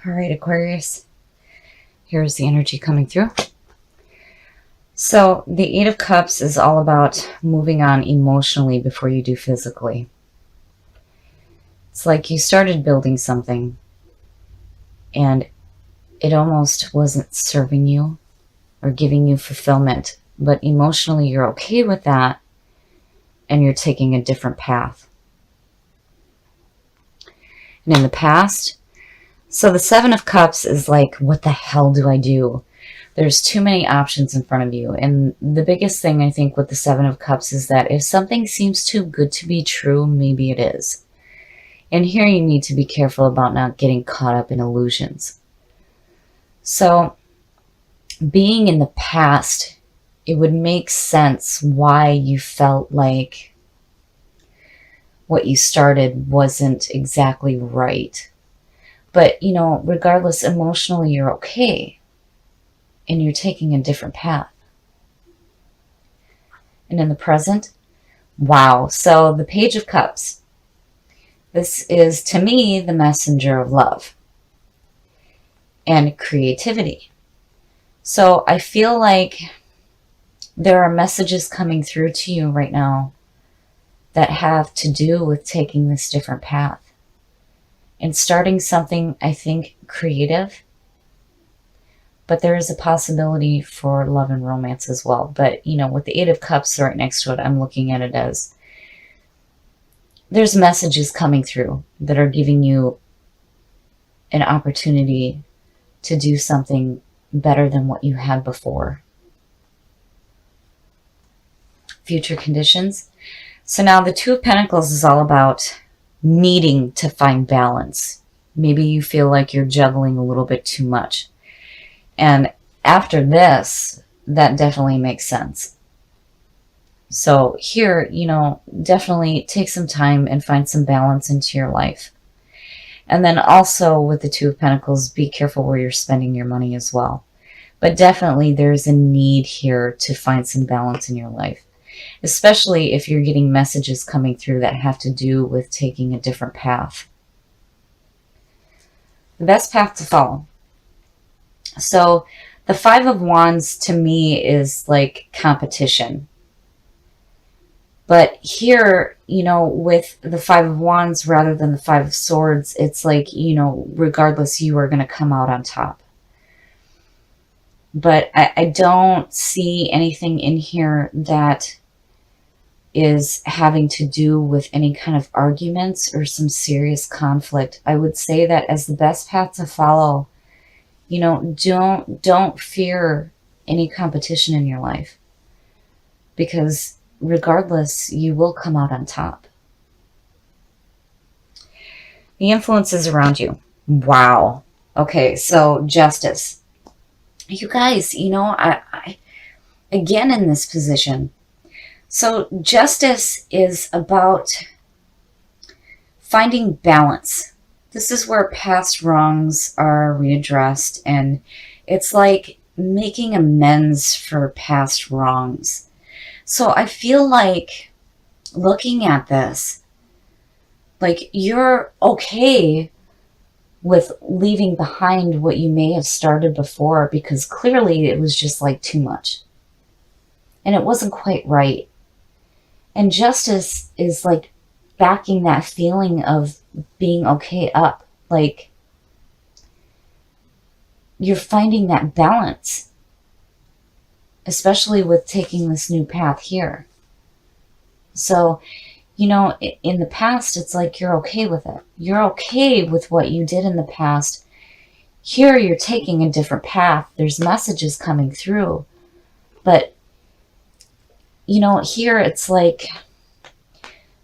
All right, Aquarius, here's the energy coming through. So the Eight of Cups is all about moving on emotionally before you do physically. It's like you started building something and it almost wasn't serving you or giving you fulfillment, but emotionally you're okay with that and you're taking a different path. And in the past, so the Seven of Cups is like, what the hell do I do? There's too many options in front of you. And the biggest thing I think with the Seven of Cups is that if something seems too good to be true, maybe it is. And here you need to be careful about not getting caught up in illusions. So being in the past, it would make sense why you felt like what you started wasn't exactly right. But, you know, regardless, emotionally, you're okay. And you're taking a different path. And in the present, wow. So the Page of Cups. This is, to me, the messenger of love and creativity. So I feel like there are messages coming through to you right now that have to do with taking this different path and starting something, I think, creative. But there is a possibility for love and romance as well. But, you know, with the Eight of Cups right next to it, I'm looking at it as there's messages coming through that are giving you an opportunity to do something better than what you had before. Future conditions. So now the Two of Pentacles is all about needing to find balance. Maybe you feel like you're juggling a little bit too much. And after this, that definitely makes sense. So here, you know, definitely take some time and find some balance into your life. And then also with the Two of Pentacles, be careful where you're spending your money as well. But definitely there's a need here to find some balance in your life, especially if you're getting messages coming through that have to do with taking a different path. The best path to follow. So the Five of Wands to me is like competition. But here, you know, with the Five of Wands rather than the Five of Swords, it's like, you know, regardless, you are going to come out on top. But I don't see anything in here that is having to do with any kind of arguments or some serious conflict. I would say that as the best path to follow, you know, don't fear any competition in your life, because regardless, you will come out on top. The influences around you. Wow. Okay, so justice. You guys, you know, I again in this position. So justice is about finding balance. This is where past wrongs are readdressed, and it's like making amends for past wrongs. So I feel like looking at this, like you're okay with leaving behind what you may have started before, because clearly it was just like too much. And it wasn't quite right. And justice is like backing that feeling of being okay up. Like you're finding that balance, especially with taking this new path here. So, you know, in the past, it's like you're okay with it. You're okay with what you did in the past. Here, you're taking a different path. There's messages coming through. But, you know, here it's like,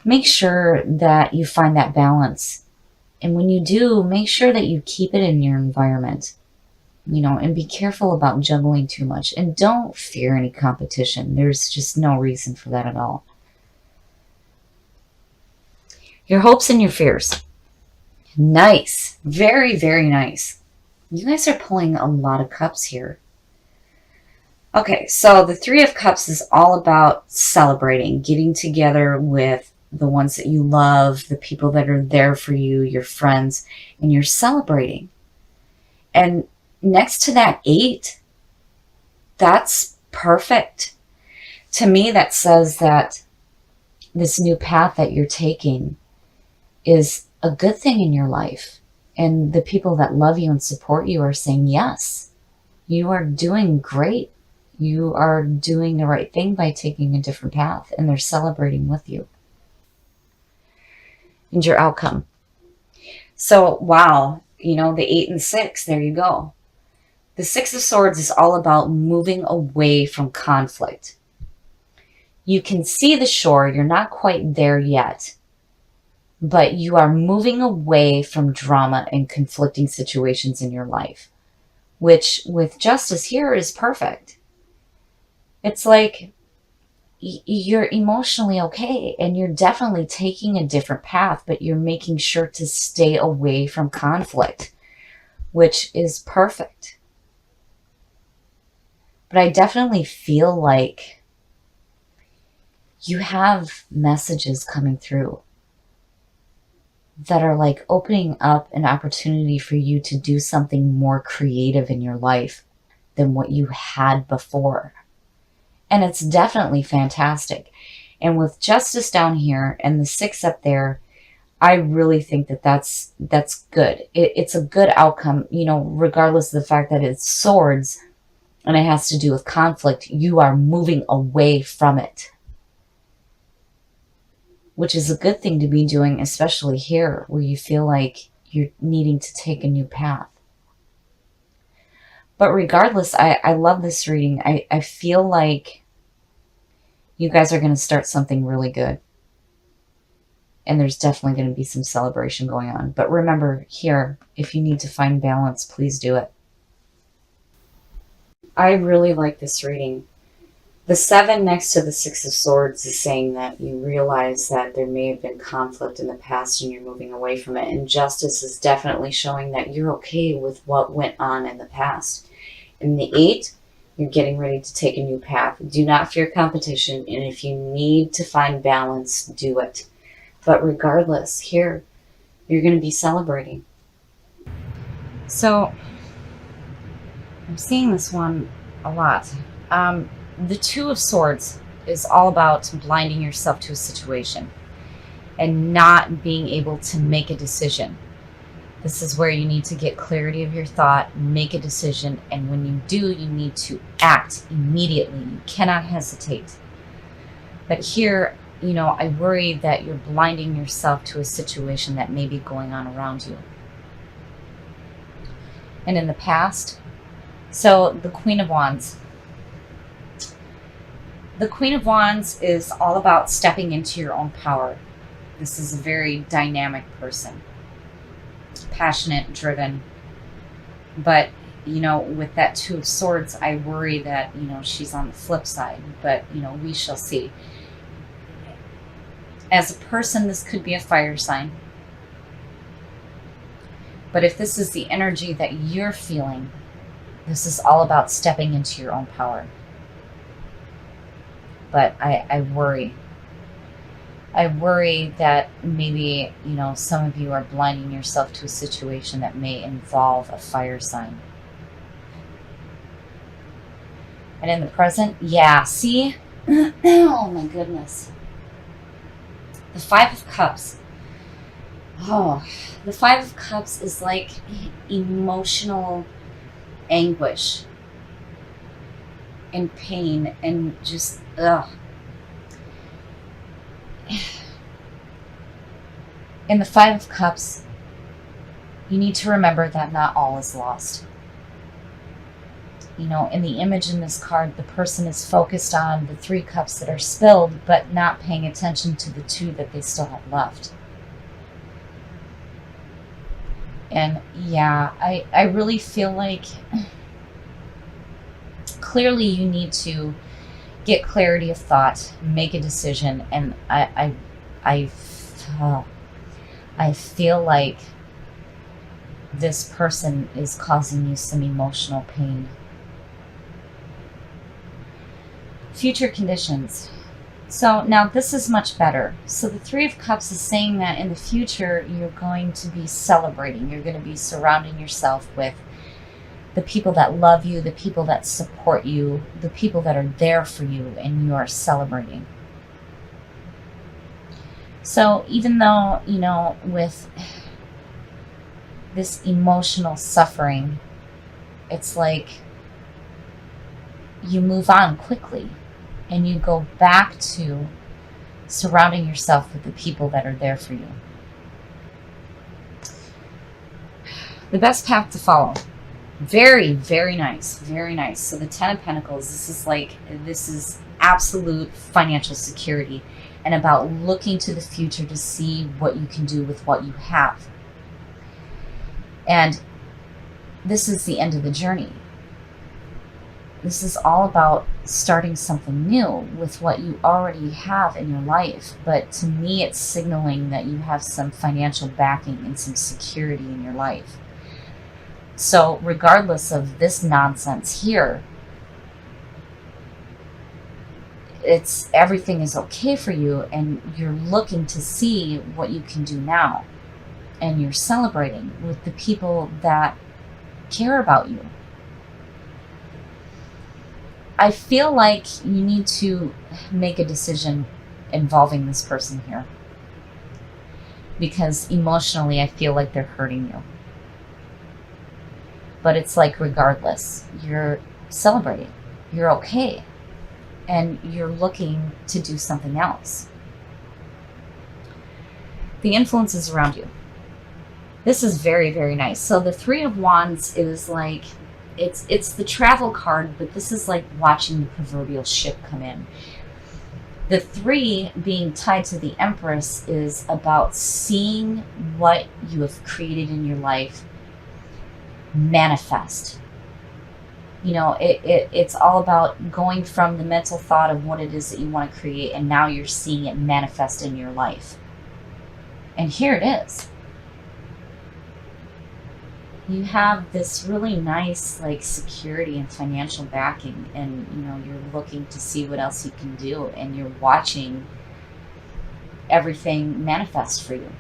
make sure that you find that balance. And when you do, make sure that you keep it in your environment, you know, and be careful about juggling too much. And don't fear any competition. There's just no reason for that at all. Your hopes and your fears. Nice. Very, very nice. You guys are pulling a lot of cups here. Okay, so the Three of Cups is all about celebrating, getting together with the ones that you love, the people that are there for you, your friends, and you're celebrating. And next to that 8, that's perfect. To me, that says that this new path that you're taking is a good thing in your life. And the people that love you and support you are saying, yes, you are doing great. You are doing the right thing by taking a different path, and they're celebrating with you. And your outcome. So, wow, the 8 and 6, there you go. The 6 of Swords is all about moving away from conflict. You can see the shore, you're not quite there yet, but you are moving away from drama and conflicting situations in your life, which with Justice here is perfect. It's like you're emotionally okay and you're definitely taking a different path, but you're making sure to stay away from conflict, which is perfect. But I definitely feel like you have messages coming through that are like opening up an opportunity for you to do something more creative in your life than what you had before. And it's definitely fantastic. And with Justice down here and the 6 up there, I really think that that's good. It's a good outcome, regardless of the fact that it's swords and it has to do with conflict. You are moving away from it, which is a good thing to be doing, especially here where you feel like you're needing to take a new path. But regardless, I love this reading. I feel like you guys are going to start something really good. And there's definitely going to be some celebration going on. But remember here, if you need to find balance, please do it. I really like this reading. The 7 next to the 6 of Swords is saying that you realize that there may have been conflict in the past and you're moving away from it. And Justice is definitely showing that you're okay with what went on in the past. In the 8, you're getting ready to take a new path. Do not fear competition. And if you need to find balance, do it. But regardless, here, you're going to be celebrating. So, I'm seeing this one a lot. The 2 of Swords is all about blinding yourself to a situation and not being able to make a decision. This is where you need to get clarity of your thought, make a decision, and when you do, you need to act immediately. You cannot hesitate. But here, I worry that you're blinding yourself to a situation that may be going on around you. And in the past, so the Queen of Wands. The Queen of Wands is all about stepping into your own power. This is a very dynamic person. Passionate, driven. But, with that 2 of Swords, I worry that, she's on the flip side. But, we shall see. As a person, this could be a fire sign. But if this is the energy that you're feeling, this is all about stepping into your own power. But I worry. I worry that maybe, some of you are blinding yourself to a situation that may involve a fire sign. And in the present, yeah, see? Oh my goodness. The 5 of Cups. Oh, the 5 of Cups is like emotional anguish and pain and just, In the 5 of Cups, you need to remember that not all is lost. In the image in this card, the person is focused on the 3 cups that are spilled, but not paying attention to the 2 that they still have left. And yeah, I really feel like clearly you need to get clarity of thought, make a decision, and I feel like this person is causing you some emotional pain. Future conditions. So now this is much better. So the 3 of Cups is saying that in the future you're going to be celebrating. You're going to be surrounding yourself with the people that love you, the people that support you, the people that are there for you, and you are celebrating. So even though, with this emotional suffering, it's like you move on quickly and you go back to surrounding yourself with the people that are there for you. The best path to follow. Very, very nice. Very nice. So the Ten of Pentacles, this is absolute financial security and about looking to the future to see what you can do with what you have. And this is the end of the journey. This is all about starting something new with what you already have in your life. But to me, it's signaling that you have some financial backing and some security in your life. So regardless of this nonsense here, everything is okay for you, and you're looking to see what you can do now. And you're celebrating with the people that care about you. I feel like you need to make a decision involving this person here, because emotionally I feel like they're hurting you. But it's like, regardless, you're celebrating, you're okay, and you're looking to do something else. The influences around you. This is very, very nice. So the Three of Wands is like, it's the travel card, but this is like watching the proverbial ship come in. The three being tied to the Empress is about seeing what you have created in your life manifest. It's all about going from the mental thought of what it is that you want to create, and now you're seeing it manifest in your life. And here it is. You have this really nice security and financial backing, and you're looking to see what else you can do, and you're watching everything manifest for you.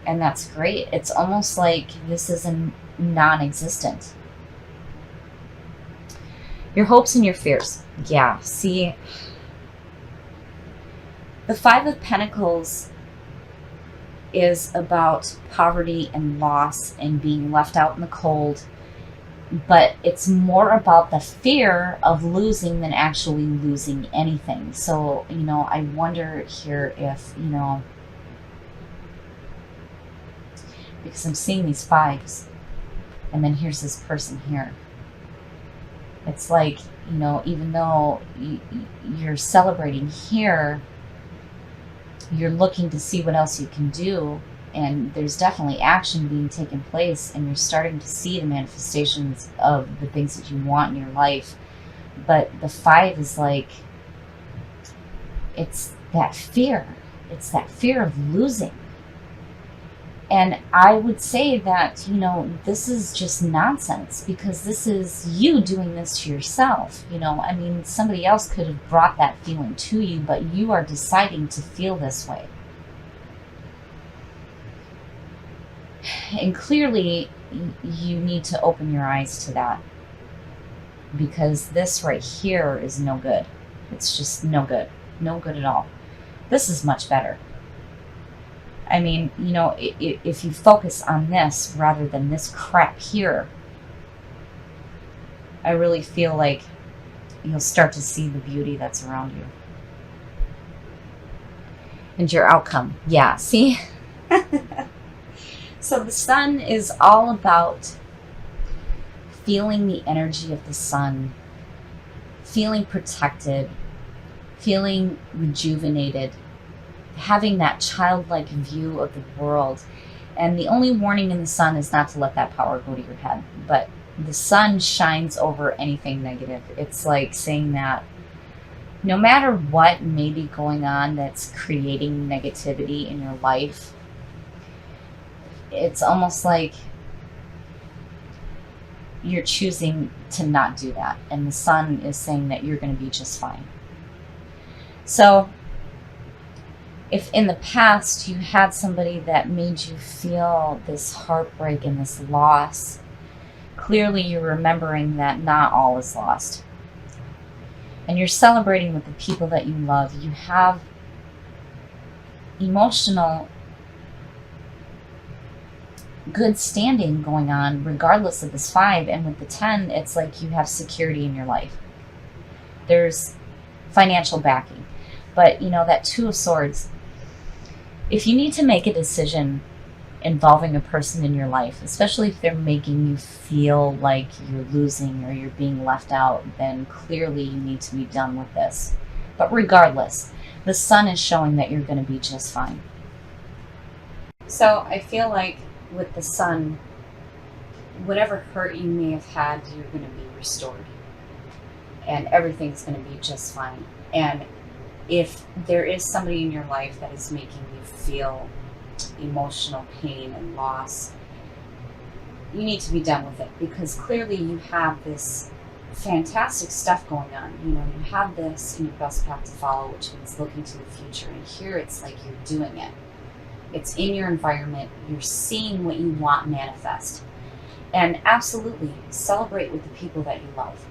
And that's great. It's almost like this is non-existent. Your hopes and your fears. Yeah, see, the Five of Pentacles is about poverty and loss and being left out in the cold, but it's more about the fear of losing than actually losing anything. So, I wonder here if, because I'm seeing these fives, and then here's this person here. It's like, even though you're celebrating here, you're looking to see what else you can do, and there's definitely action being taken place, and you're starting to see the manifestations of the things that you want in your life. But the five is like, it's that fear. It's that fear of losing. And I would say that, this is just nonsense, because this is you doing this to yourself. Somebody else could have brought that feeling to you, but you are deciding to feel this way. And clearly, you need to open your eyes to that, because this right here is no good. It's just no good. No good at all. This is much better. If you focus on this rather than this crap here, I really feel like you'll start to see the beauty that's around you. And your outcome. Yeah, see? So the Sun is all about feeling the energy of the sun, feeling protected, feeling rejuvenated, having that childlike view of the world. And the only warning in the sun is not to let that power go to your head. But the sun shines over anything negative. It's like saying that no matter what may be going on that's creating negativity in your life, it's almost like you're choosing to not do that. And the sun is saying that you're going to be just fine. So if in the past you had somebody that made you feel this heartbreak and this loss, clearly you're remembering that not all is lost. And you're celebrating with the people that you love. You have emotional good standing going on regardless of this 5. And with the 10, it's like you have security in your life. There's financial backing. But that 2 of Swords, if you need to make a decision involving a person in your life, especially if they're making you feel like you're losing or you're being left out, then clearly you need to be done with this. But regardless, the Sun is showing that you're going to be just fine. So I feel like with the Sun, whatever hurt you may have had, you're going to be restored. And everything's going to be just fine. And if there is somebody in your life that is making you feel emotional pain and loss, you need to be done with it, because clearly you have this fantastic stuff going on. You have this in your best path to follow, which means looking to the future. And here it's like you're doing it. It's in your environment. You're seeing what you want manifest. And absolutely celebrate with the people that you love.